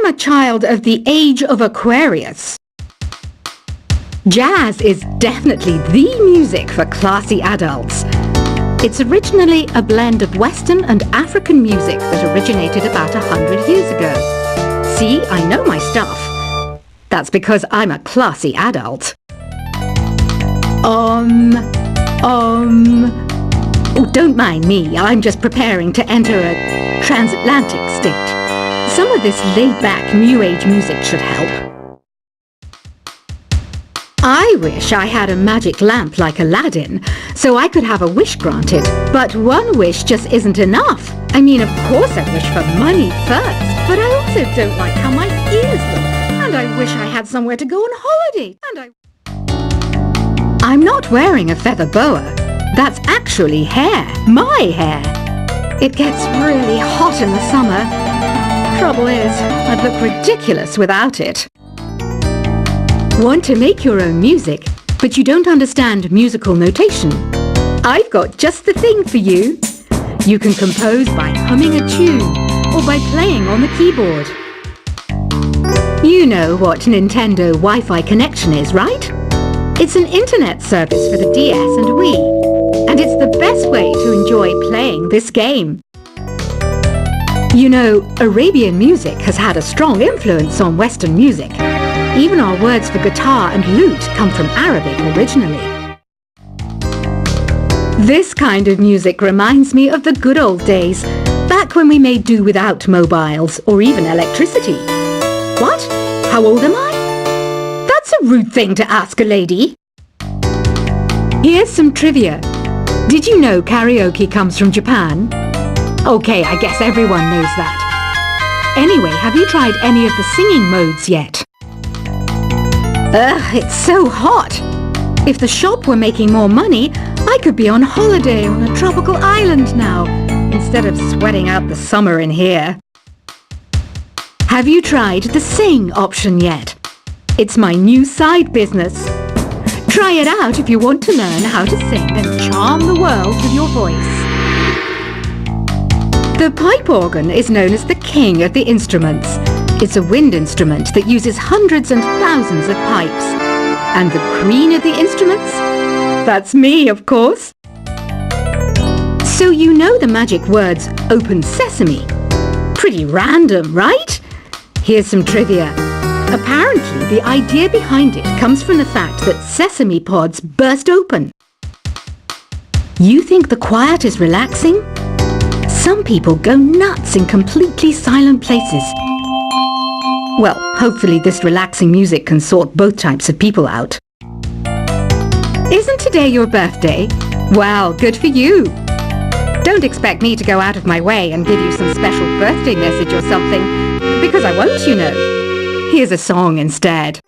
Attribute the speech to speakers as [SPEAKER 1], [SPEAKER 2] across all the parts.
[SPEAKER 1] I'm a child of the age of Aquarius. Jazz is definitely the music for classy adults. It's originally a blend of Western and African music that originated about 100 years ago. See, I know my stuff. That's because I'm a classy adult. Oh, don't mind me. I'm just preparing to enter a transatlantic state. Some of this laid-back New Age music should help. I wish I had a magic lamp like Aladdin, so I could have a wish granted. But one wish just isn't enough. I mean, of course I wish for money first, but I also don't like how my ears look. And I wish I had somewhere to go on holiday. I'm not wearing a feather boa. That's actually hair. My hair. It gets really hot in the summer. Trouble is, I'd look ridiculous without it. Want to make your own music, but you don't understand musical notation? I've got just the thing for you. You can compose by humming a tune or by playing on the keyboard. You know what Nintendo Wi-Fi connection is, right? It's an internet service for the DS and Wii, and it's the best way to enjoy playing this game. You know, Arabian music has had a strong influence on Western music. Even our words for guitar and lute come from Arabic originally. This kind of music reminds me of the good old days, back when we made do without mobiles or even electricity. What? How old am I? That's a rude thing to ask a lady. Here's some trivia. Did you know karaoke comes from Japan? Okay, I guess everyone knows that. Anyway, have you tried any of the singing modes yet? Ugh, it's so hot. If the shop were making more money, I could be on holiday on a tropical island now, instead of sweating out the summer in here. Have you tried the sing option yet? It's my new side business. Try it out if you want to learn how to sing and charm the world with your voice. The pipe organ is known as the king of the instruments. It's a wind instrument that uses hundreds and thousands of pipes. And the queen of the instruments? That's me, of course. So you know the magic words "open sesame." Pretty random, right? Here's some trivia. Apparently, the idea behind it comes from the fact that sesame pods burst open. You think the quiet is relaxing? Some people go nuts in completely silent places. Well, hopefully this relaxing music can sort both types of people out. Isn't today your birthday? Well, good for you. Don't expect me to go out of my way and give you some special birthday message or something, because I won't, you know. Here's a song instead.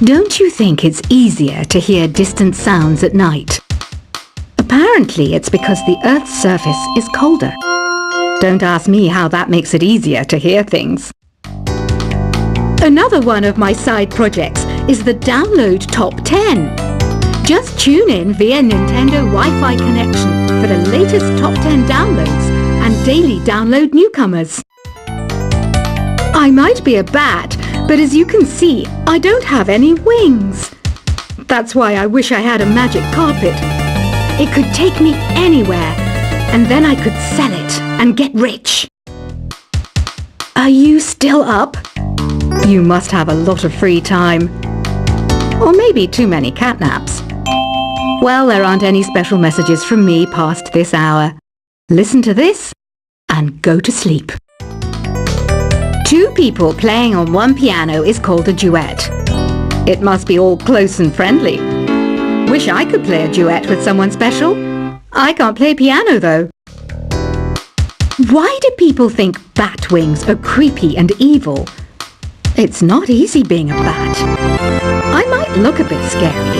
[SPEAKER 1] Don't you think it's easier to hear distant sounds at night? Apparently it's because the Earth's surface is colder. Don't ask me how that makes it easier to hear things. Another one of my side projects is the Download Top 10. Just tune in via Nintendo Wi-Fi connection for the latest Top 10 downloads and daily download newcomers. I might be a bat, but as you can see, I don't have any wings. That's why I wish I had a magic carpet. It could take me anywhere, and then I could sell it and get rich. Are you still up? You must have a lot of free time. Or maybe too many catnaps. Well, there aren't any special messages from me past this hour. Listen to this and go to sleep. Two people playing on one piano is called a duet. It must be all close and friendly. Wish I could play a duet with someone special. I can't play piano though. Why do people think bat wings are creepy and evil? It's not easy being a bat. I might look a bit scary,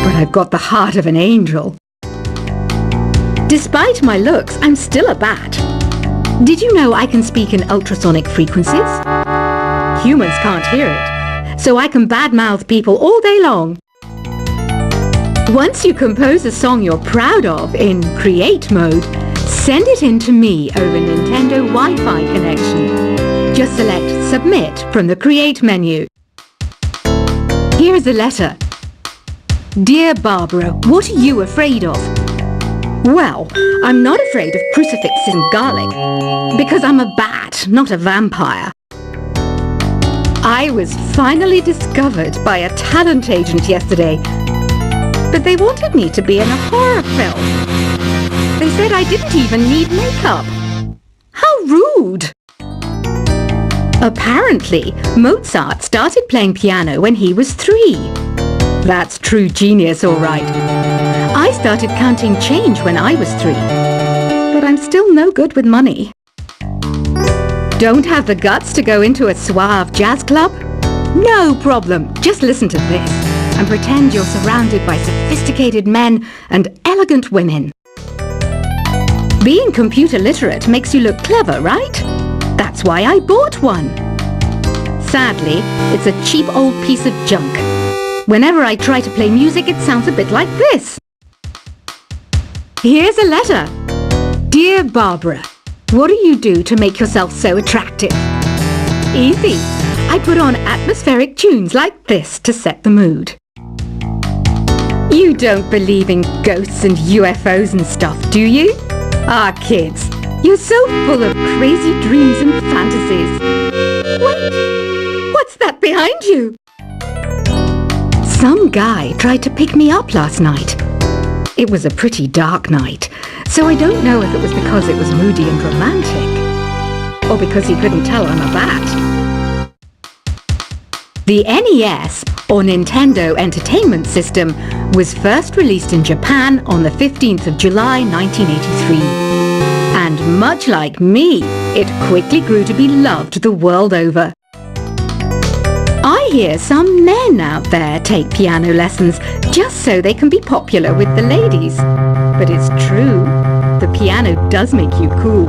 [SPEAKER 1] but I've got the heart of an angel. Despite my looks, I'm still a bat. Did you know I can speak in ultrasonic frequencies? Humans can't hear it, so I can badmouth people all day long. Once you compose a song you're proud of in create mode, send it in to me over Nintendo Wi-Fi connection. just select Submit from the Create menu. Here is a letter. Dear Barbara, what are you afraid of? Well, I'm not afraid of crucifixes and garlic, because I'm a bat, not a vampire. I was finally discovered by a talent agent yesterday, but they wanted me to be in a horror film. They said I didn't even need makeup. How rude! Apparently, Mozart started playing piano when he was 3. That's true genius, all right. I started counting change when I was 3, but I'm still no good with money. Don't have the guts to go into a suave jazz club? No problem, just listen to this and pretend you're surrounded by sophisticated men and elegant women. Being computer literate makes you look clever, right? That's why I bought one. Sadly, it's a cheap old piece of junk. Whenever I try to play music, it sounds a bit like this. Here's a letter. Dear Barbara, what do you do to make yourself so attractive? Easy. I put on atmospheric tunes like this to set the mood. You don't believe in ghosts and UFOs and stuff, do you? Ah, kids, you're so full of crazy dreams and fantasies. Wait, what's that behind you? Some guy tried to pick me up last night. It was a pretty dark night, so I don't know if it was because it was moody and romantic, or because he couldn't tell I'm a bat. The NES, or Nintendo Entertainment System, was first released in Japan on the 15th of July 1983. And much like me, it quickly grew to be loved the world over. I hear some men out there take piano lessons just so they can be popular with the ladies. But it's true, the piano does make you cool.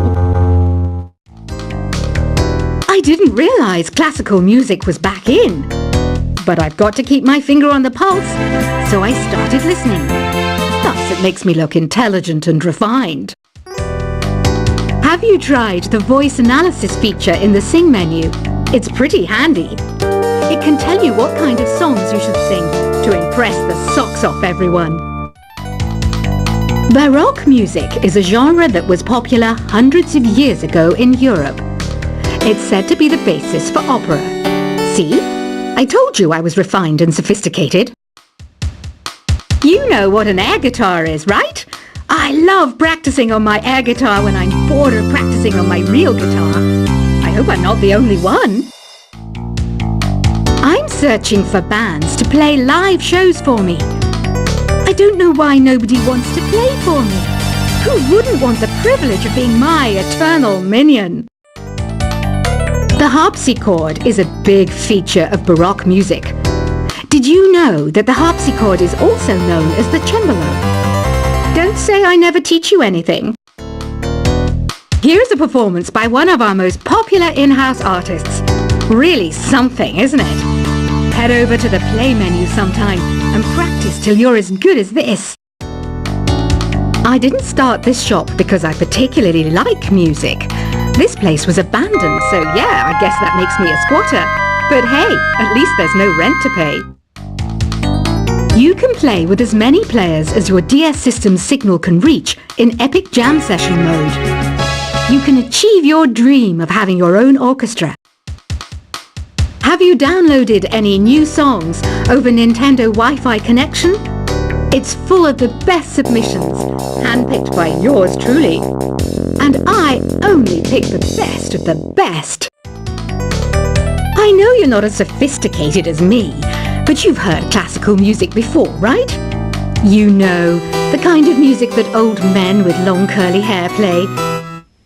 [SPEAKER 1] I didn't realize classical music was back in. But I've got to keep my finger on the pulse, so I started listening. Thus, it makes me look intelligent and refined. Have you tried the voice analysis feature in the Sing menu? It's pretty handy. It can tell you what kind of songs you should sing to impress the socks off everyone. Baroque music is a genre that was popular hundreds of years ago in Europe. It's said to be the basis for opera. See? I told you I was refined and sophisticated. You know what an air guitar is, right? I love practicing on my air guitar when I'm bored of practicing on my real guitar. I hope I'm not the only one. I'm searching for bands to play live shows for me. I don't know why nobody wants to play for me. Who wouldn't want the privilege of being my eternal minion? The harpsichord is a big feature of Baroque music. Did you know that the harpsichord is also known as the cembalo? Don't say I never teach you anything. Here's a performance by one of our most popular in-house artists. Really something, isn't it? Head over to the play menu sometime and practice till you're as good as this. I didn't start this shop because I particularly like music. This place was abandoned, so yeah, I guess that makes me a squatter. But hey, at least there's no rent to pay. You can play with as many players as your DS system's signal can reach in Epic Jam Session mode. You can achieve your dream of having your own orchestra. Have you downloaded any new songs over Nintendo Wi-Fi connection? It's full of the best submissions, handpicked by yours truly. And I only pick the best of the best. I know you're not as sophisticated as me, but you've heard classical music before, right? You know, the kind of music that old men with long curly hair play.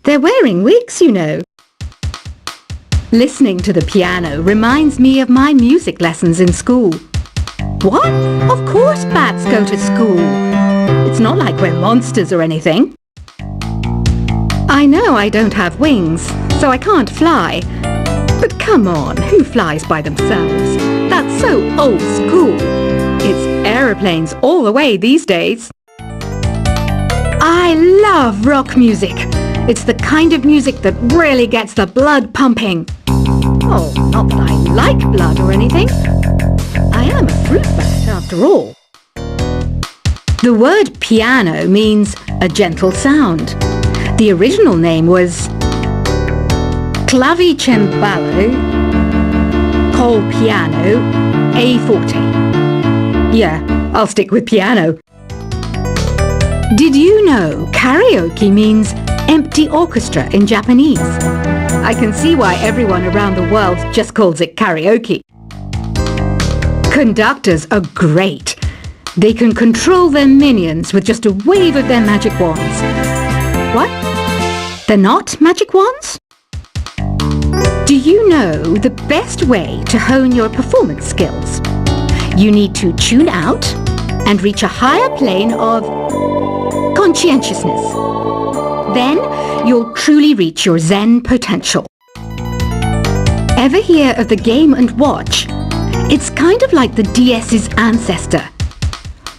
[SPEAKER 1] They're wearing wigs, you know. Listening to the piano reminds me of my music lessons in school. What? Of course bats go to school. It's not like we're monsters or anything. I know I don't have wings, so I can't fly. But come on, who flies by themselves? That's so old school. It's aeroplanes all the way these days. I love rock music. It's the kind of music that really gets the blood pumping. Oh, not that I like blood or anything. I am a fruit bat after all. The word piano means a gentle sound. The original name was clavicembalo col piano a forte. Yeah, I'll stick with piano. Did you know karaoke means empty orchestra in Japanese? I can see why everyone around the world just calls it karaoke. Conductors are great. They can control their minions with just a wave of their magic wands. What? They're not magic wands? Do you know the best way to hone your performance skills? You need to tune out and reach a higher plane of conscientiousness. Then you'll truly reach your Zen potential. Ever hear of the Game & Watch? It's kind of like the DS's ancestor.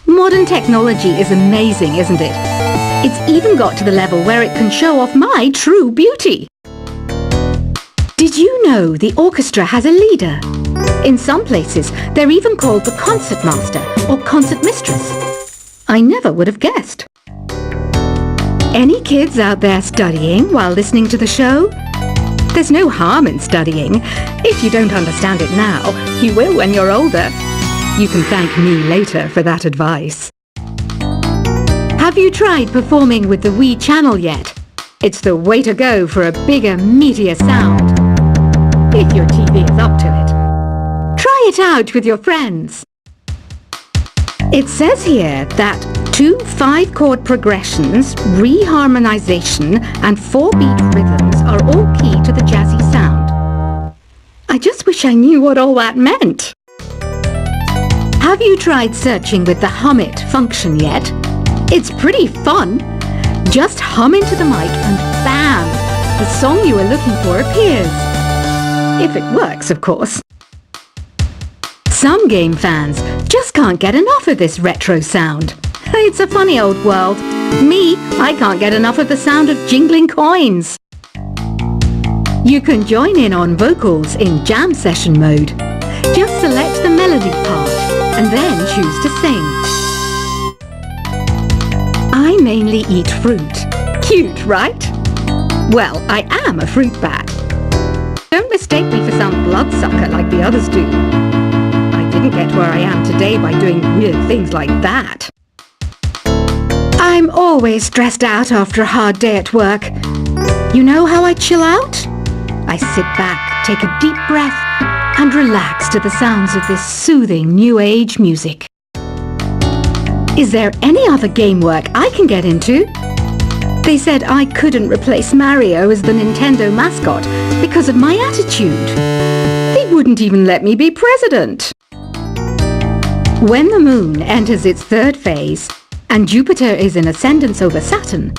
[SPEAKER 1] Modern technology is amazing, isn't it? It's even got to the level where it can show off my true beauty. Did you know the orchestra has a leader? In some places, they're even called the concertmaster or concertmistress. I never would have guessed. Any kids out there studying while listening to the show? There's no harm in studying. If you don't understand it now, you will when you're older. You can thank me later for that advice. Have you tried performing with the Wii channel yet? It's the way to go for a bigger, meatier sound. If your TV is up to it. Try it out with your friends. It says here that 2 5-chord progressions, reharmonization, and 4-beat rhythms are all key to the jazzy sound. I just wish I knew what all that meant. Have you tried searching with the Hum It function yet? It's pretty fun. Just hum into the mic and bam! The song you are looking for appears. If it works, of course. Some game fans just can't get enough of this retro sound. It's a funny old world. Me, I can't get enough of the sound of jingling coins. You can join in on vocals in jam session mode. Just select the melody part and then choose to sing. I mainly eat fruit. Cute, right? Well, I am a fruit bat. Don't mistake me for some bloodsucker like the others do. I didn't get where I am today by doing weird things like that. I'm always stressed out after a hard day at work. You know how I chill out? I sit back, take a deep breath, and relax to the sounds of this soothing new age music. Is there any other game work I can get into? They said I couldn't replace Mario as the Nintendo mascot because of my attitude. They wouldn't even let me be president. When the moon enters its 3rd phase and Jupiter is in ascendance over Saturn,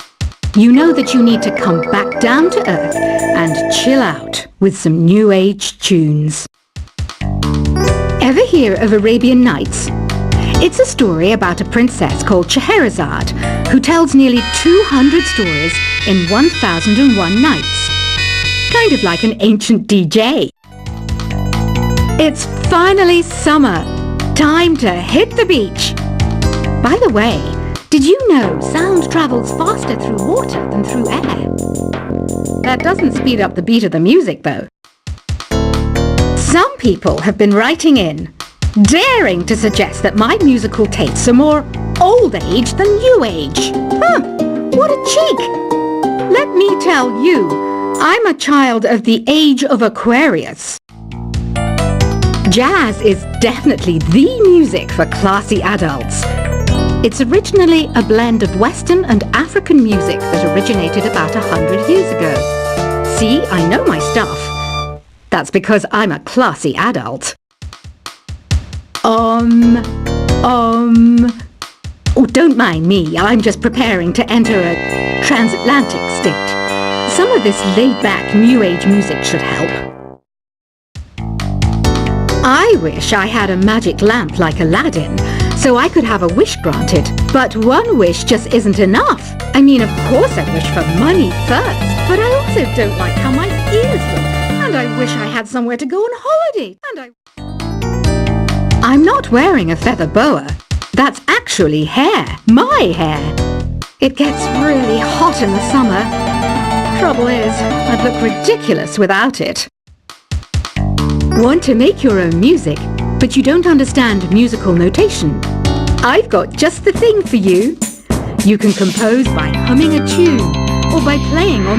[SPEAKER 1] you know that you need to come back down to Earth and chill out with some new age tunes. Ever hear of Arabian Nights? It's a story about a princess called Scheherazade who tells nearly 200 stories in 1001 nights. Kind of like an ancient DJ. It's finally summer. Time to hit the beach. By the way, did you know sound travels faster through water than through air? That doesn't speed up the beat of the music, though. Some people have been writing in, daring to suggest that my musical tastes are more old age than new age. What a cheek! Let me tell you, I'm a child of the age of Aquarius. Jazz is definitely the music for classy adults. It's originally a blend of Western and African music that originated about 100 years ago. See, I know my stuff. That's because I'm a classy adult. Oh, don't mind me. I'm just preparing to enter a transatlantic state. Some of this laid-back New Age music should help. I wish I had a magic lamp like Aladdin, so I could have a wish granted. But one wish just isn't enough. I mean, of course I wish for money first, but I also don't like how my ears look, and I wish I had somewhere to go on holiday. I'm not wearing a feather boa. That's actually hair. My hair. It gets really hot in the summer. Trouble is, I'd look ridiculous without it. Want to make your own music, but you don't understand musical notation? I've got just the thing for you. You can compose by humming a tune or by playing on the